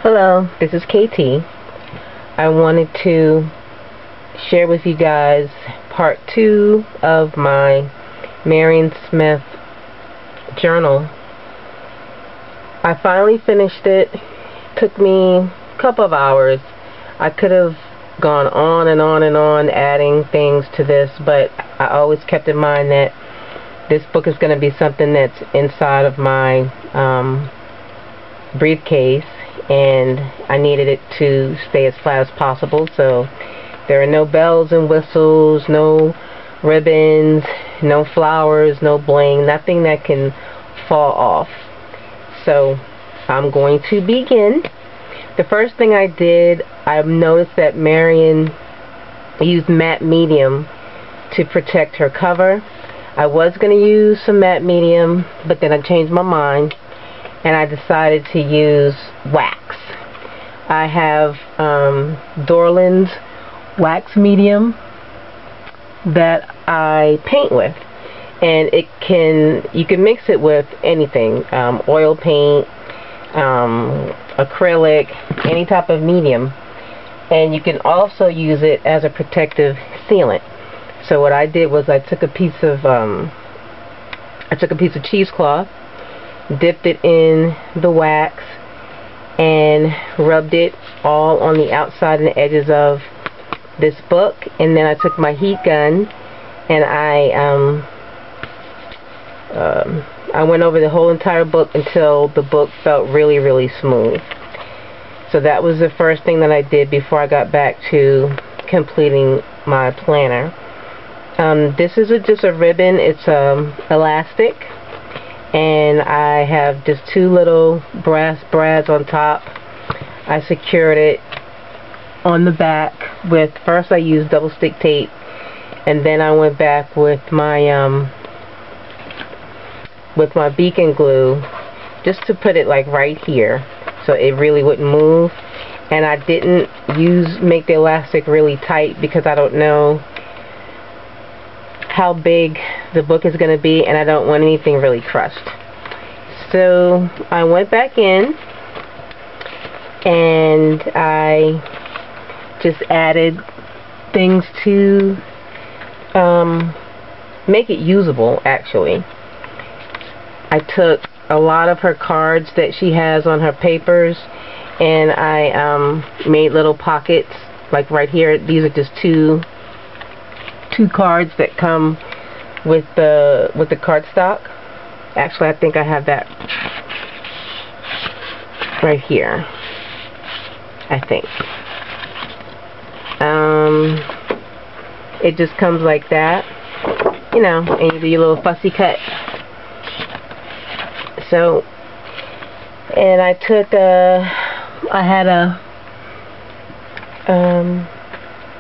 Hello, this is KT. I wanted to share with you guys part 2 of my Marion Smith journal. I finally finished it. Took me a couple of hours. I could have gone on and on and on adding things to this, but I always kept in mind that this book is going to be something that's inside of my briefcase, and I needed it to stay as flat as possible, so there are no bells and whistles, no ribbons, no flowers, no bling, nothing that can fall off. So I'm going to begin. The first thing I did, I've noticed that Marion used matte medium to protect her cover. I was going to use some matte medium, but then I changed my mind and I decided to use wax. I have Dorlands wax medium that I paint with, and you can mix it with anything, oil paint, acrylic, any type of medium, and you can also use it as a protective sealant. So what I did was I took a piece of cheesecloth, dipped it in the wax, and rubbed it all on the outside and the edges of this book, and then I took my heat gun and I went over the whole entire book until the book felt really, really smooth. So that was the first thing that I did before I got back to completing my planner. This is just a ribbon. It's elastic, and I have just 2 little brass brads on top. I secured it on the back with, first I used double stick tape, and then I went back with my beacon glue just to put it like right here so it really wouldn't move. And I didn't make the elastic really tight because I don't know how big the book is going to be, and I don't want anything really crushed. So I went back in and I just added things to make it usable. Actually, I took a lot of her cards that she has on her papers, and I made little pockets like right here. These are just two cards that come with the cardstock. Actually, I think I have that right here, I think. It just comes like that, you know, and you do your little fussy cut. So, and I took I had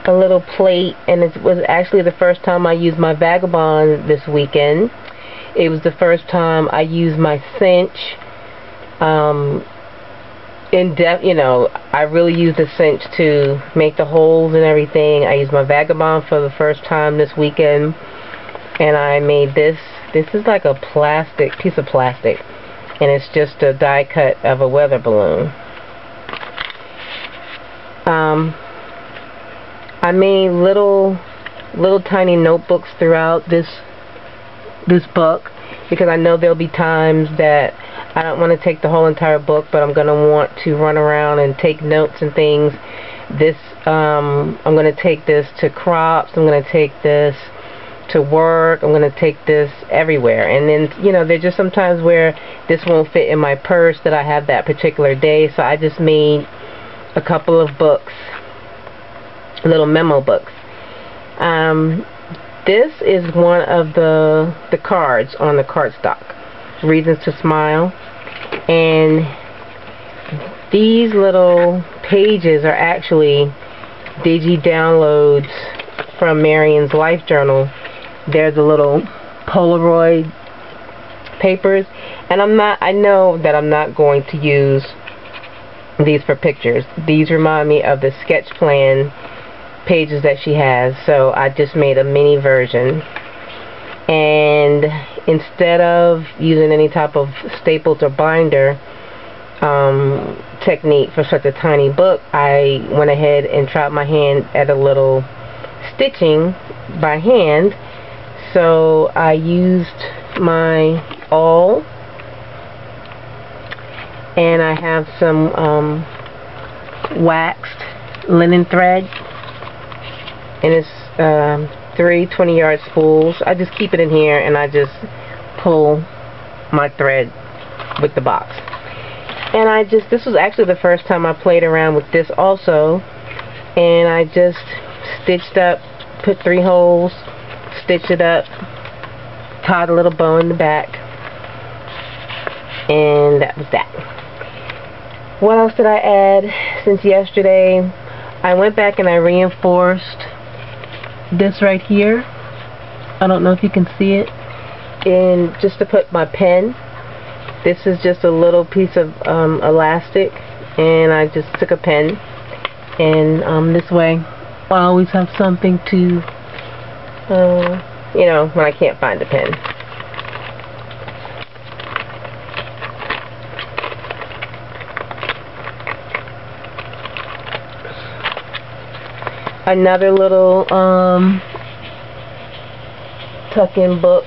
a little plate, and it was actually the first time I used my Vagabond this weekend. It was the first time I used my Cinch in depth. You know, I really used the Cinch to make the holes and everything. I used my Vagabond for the first time this weekend, and I made this. This is like a piece of plastic, and it's just a die cut of a weather balloon. I made little tiny notebooks throughout this book, because I know there'll be times that I don't want to take the whole entire book, but I'm going to want to run around and take notes and things. I'm going to take this to crops, I'm going to take this to work, I'm going to take this everywhere. And then, you know, there's just some times where this won't fit in my purse that I have that particular day, so I just made a couple of books, little memo books. This is one of the cards on the cardstock, Reasons to Smile, and these little pages are actually digi downloads from Marion's life journal. They're the little Polaroid papers, and I know that I'm not going to use these for pictures. These remind me of the sketch plan pages that she has, so I just made a mini version. And instead of using any type of staples or binder, technique for such a tiny book, I went ahead and tried my hand at a little stitching by hand. So I used my awl, and I have some waxed linen thread, and it's 3 20-yard spools. I just keep it in here and I just pull my thread with the box. And this was actually the first time I played around with this also, and I just stitched up, put 3 holes, stitched it up, tied a little bow in the back, and that was that. What else did I add since yesterday? I went back and I reinforced this right here. I don't know if you can see it. And just to put my pen, this is just a little piece of elastic, and I just took a pen, and this way I always have something to, you know, when I can't find a pen. Another little tuck-in book.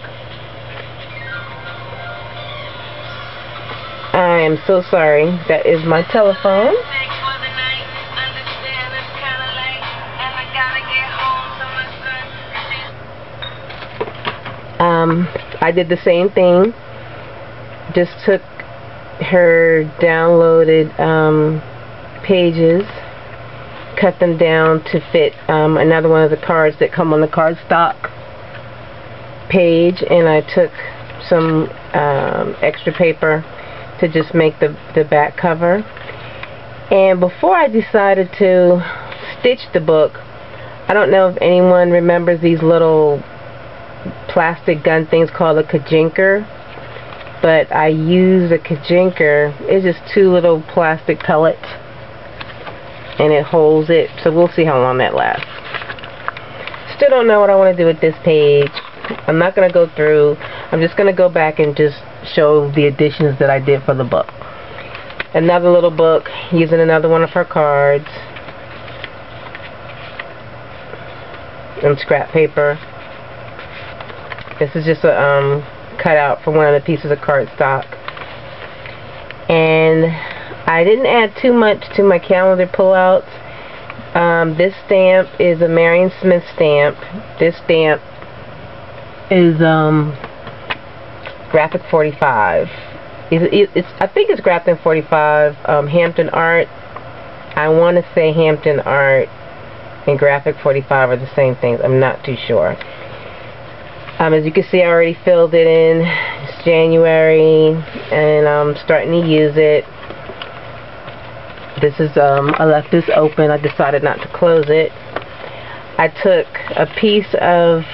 I am so sorry. That is my telephone. I did the same thing. Just took her downloaded pages, cut them down to fit another one of the cards that come on the cardstock page, and I took some extra paper to just make the back cover. And before I decided to stitch the book, I don't know if anyone remembers these little plastic gun things called a kajinker, but I used a kajinker. It's just 2 little plastic pellets, and it holds it, so we'll see how long that lasts. Still don't know what I want to do with this page. I'm not going to go through. I'm just going to go back and just show the additions that I did for the book. Another little book using another one of her cards and scrap paper. This is just a cutout from one of the pieces of cardstock. And I didn't add too much to my calendar pullouts. This stamp is a Marion Smith stamp. This stamp is graphic 45. I think it's graphic 45. Hampton Art. I want to say Hampton Art and graphic 45 are the same things. I'm not too sure. As you can see, I already filled it in. It's January, and I'm starting to use it. This is I left this open. I decided not to close it. I took a piece of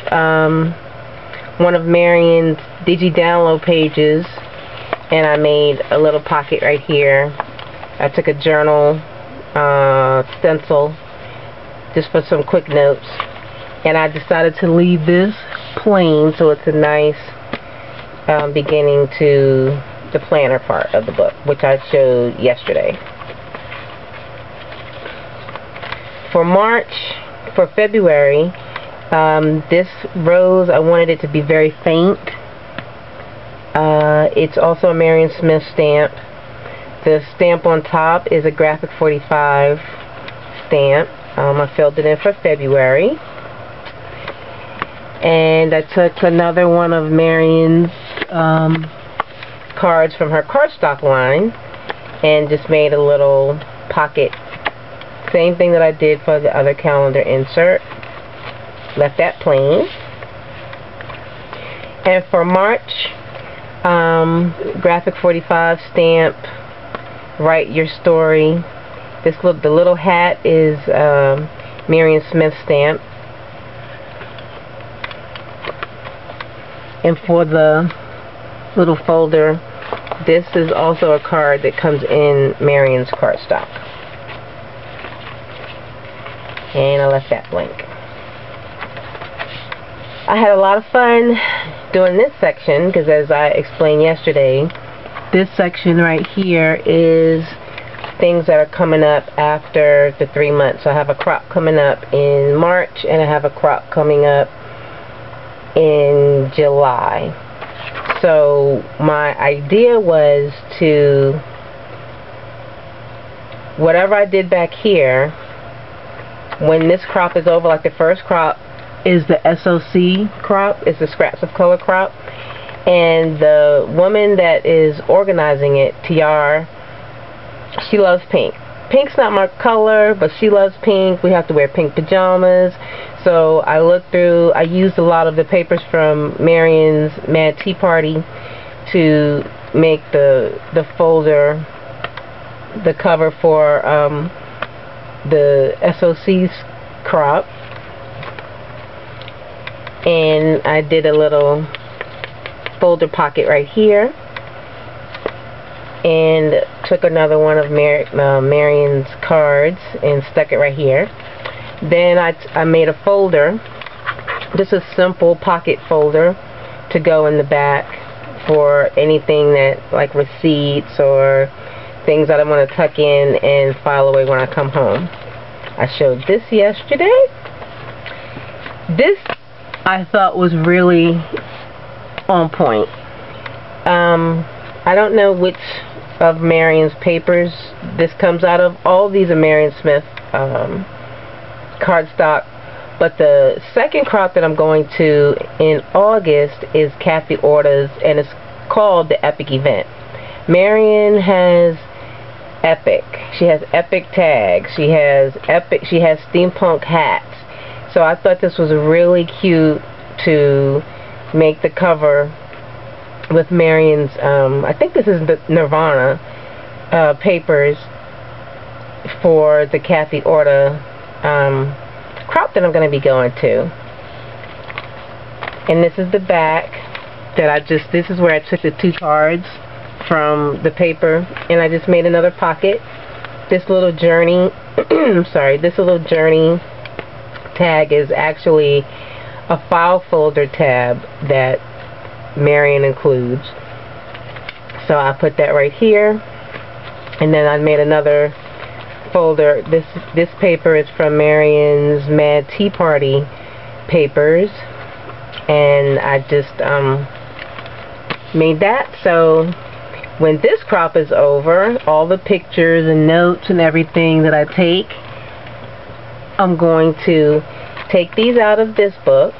one of Marion's Digi Download pages, and I made a little pocket right here. I took a journal stencil just for some quick notes, and I decided to leave this plain so it's a nice beginning to the planner part of the book, which I showed yesterday. For February, this rose, I wanted it to be very faint. It's also a Marion Smith stamp. The stamp on top is a graphic 45 stamp. I filled it in for February. And I took another one of Marion's cards from her cardstock line and just made a little pocket. Same thing that I did for the other calendar insert. Left that plain. And for March, graphic 45 stamp, write your story. The little hat is Marion Smith stamp. And for the little folder, this is also a card that comes in Marion's cardstock. And I left that blank. I had a lot of fun doing this section because, as I explained yesterday, this section right here is things that are coming up after the 3 months. So I have a crop coming up in March, and I have a crop coming up in July. So my idea was to, whatever I did back here, when this crop is over, like the first crop is the SOC crop, is the scraps of color crop, and the woman that is organizing it, TR, she loves pink. Pink's not my color, but she loves pink. We have to wear pink pajamas. So I looked through, I used a lot of the papers from Marion's Mad Tea Party to make the folder, the cover for the SOC's crop. And I did a little folder pocket right here, and took another one of Marion's cards and stuck it right here. Then I made a folder, just a simple pocket folder to go in the back for anything that, like receipts or things that I want to tuck in and file away when I come home. I showed this yesterday. This I thought was really on point. I don't know which of Marion's papers this comes out of. All these are Marion Smith cardstock, but the second crop that I'm going to in August is Kathy Orta's, and it's called the Epic Event. Marion has Epic. She has Epic tags. She has steampunk hats. So I thought this was really cute to make the cover with Marion's, I think this is the Nirvana papers for the Kathy Orta crop that I'm going to be going to. And this is the back that this is where I took the 2 cards from the paper, and I just made another pocket. This little journey, sorry, this little journey tag is actually a file folder tab that Marion includes. So I put that right here, and then I made another folder. This paper is from Marion's Mad Tea Party papers, and I just made that. So when this crop is over, all the pictures and notes and everything that I take, I'm going to take these out of this book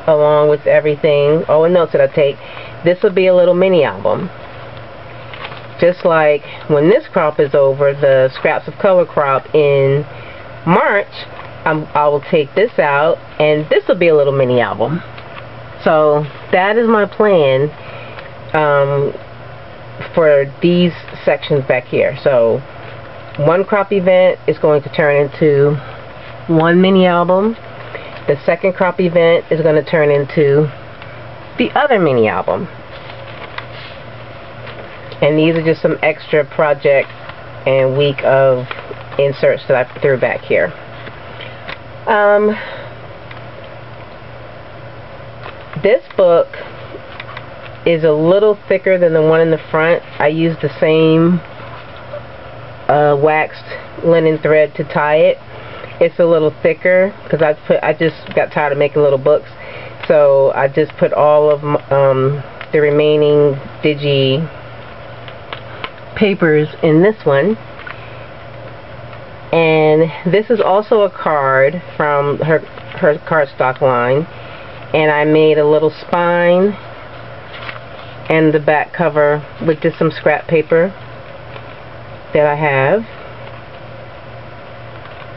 along with everything, all the notes that I take. This will be a little mini album. Just like when this crop is over, the Scraps of Color crop in March, I will take this out, and this will be a little mini album. So that is my plan for these sections back here. So one crop event is going to turn into one mini album. The second crop event is going to turn into the other mini album. And these are just some extra project and week of inserts that I threw back here. This book is a little thicker than the one in the front. I used the same waxed linen thread to tie it. It's a little thicker because I just got tired of making little books, so I just put all of the remaining digi papers in this one. And this is also a card from her cardstock line, and I made a little spine and the back cover with just some scrap paper that I have.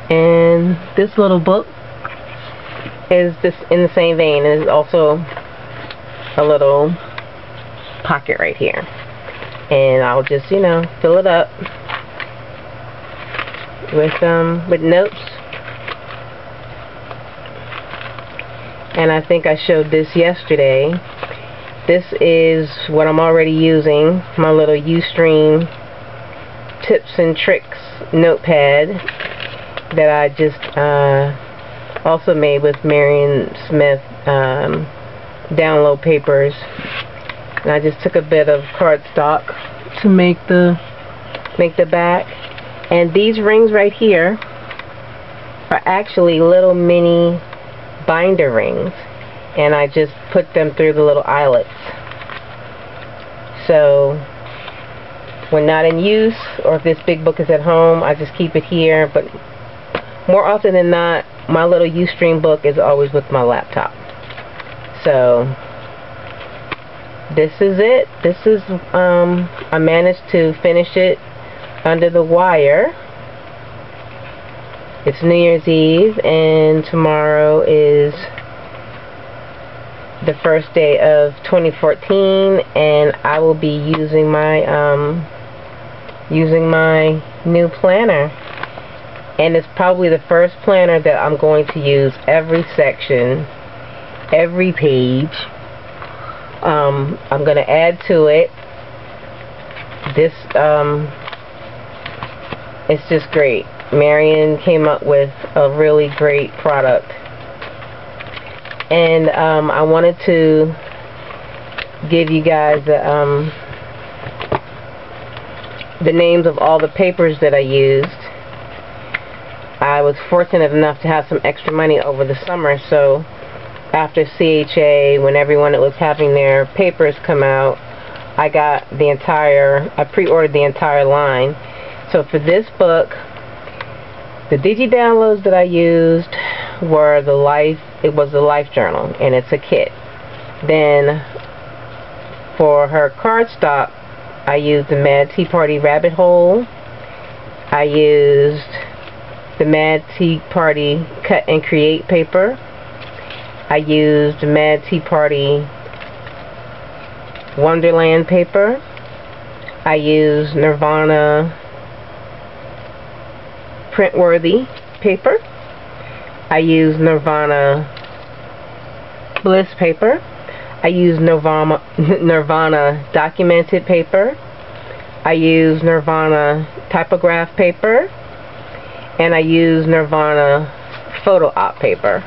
And this little book is just in the same vein, and is also a little pocket right here. And I'll just, you know, fill it up with notes. And I think I showed this yesterday. This is what I'm already using, my little Ustream tips and tricks notepad that I just also made with Marion Smith download papers. And I just took a bit of cardstock to make the back. And these rings right here are actually little mini binder rings, and I just put them through the little eyelets. So when not in use, or if this big book is at home, I just keep it here. But more often than not, my little Ustream book is always with my laptop. So this is it. This is I managed to finish it under the wire. It's New Year's Eve, and tomorrow is the first day of 2014, and I will be using my new planner. And it's probably the first planner that I'm going to use every section, every page. I'm going to add to it. This it's just great. Marion came up with a really great product. And I wanted to give you guys the names of all the papers that I used. I was fortunate enough to have some extra money over the summer, so after CHA, when everyone was having their papers come out, I pre-ordered the entire line. So for this book, the digi downloads that I used were the Life journal, and it's a kit. Then for her cardstock, I used the Mad Tea Party Rabbit Hole. I used the Mad Tea Party Cut and Create paper. I used Mad Tea Party Wonderland paper. I used Nirvana Printworthy paper. I used Nirvana Bliss paper. I used Nirvana Documented paper. I used Nirvana Typograph paper. And I used Nirvana Photo Op paper.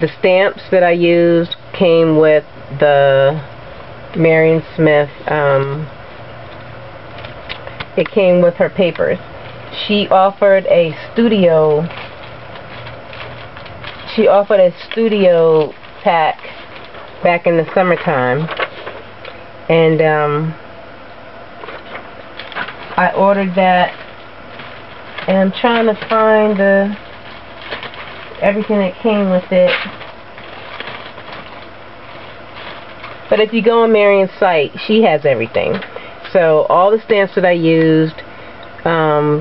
The stamps that I used came with the Marion Smith, it came with her papers. She offered a studio pack back in the summertime, and I ordered that, and I'm trying to find everything that came with it. But if you go on Marion's site, she has everything. So all the stamps that I used,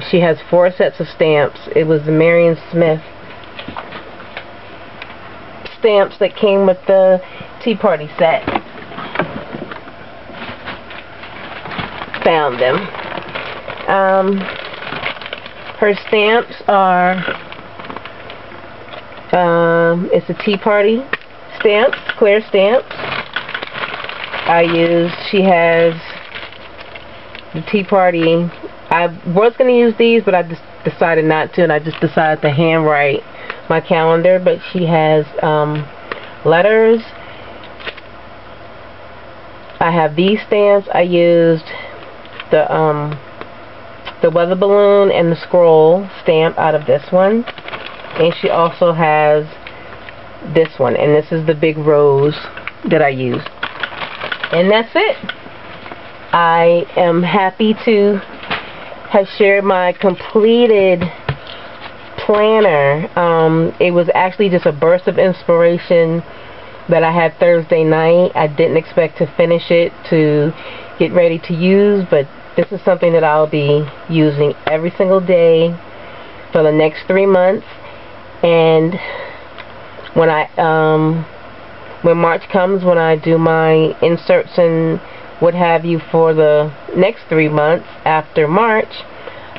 she has 4 sets of stamps. It was the Marion Smith stamps that came with the Tea Party set. Found them. Her stamps are, it's a Tea Party stamps, clear stamps. She has the Tea Party. I was going to use these, but I just decided not to, and I just decided to handwrite my calendar. But she has letters. I have these stamps. I used the weather balloon and the scroll stamp out of this one, and she also has this one, and this is the big rose that I used. And that's it. I am happy to have shared my completed planner. It was actually just a burst of inspiration that I had Thursday night. I didn't expect to finish it to get ready to use, but this is something that I'll be using every single day for the next 3 months. And when when March comes, when I do my inserts and what have you for the next 3 months after March,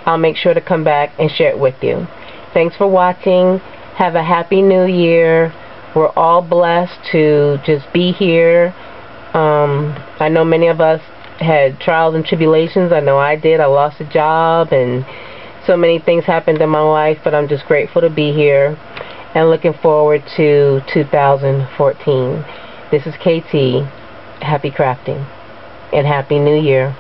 I'll make sure to come back and share it with you. Thanks for watching. Have a happy new year. We're all blessed to just be here. I know many of us had trials and tribulations. I know I did. I lost a job, and so many things happened in my life, but I'm just grateful to be here and looking forward to 2014. This is KT. Happy crafting and Happy New Year.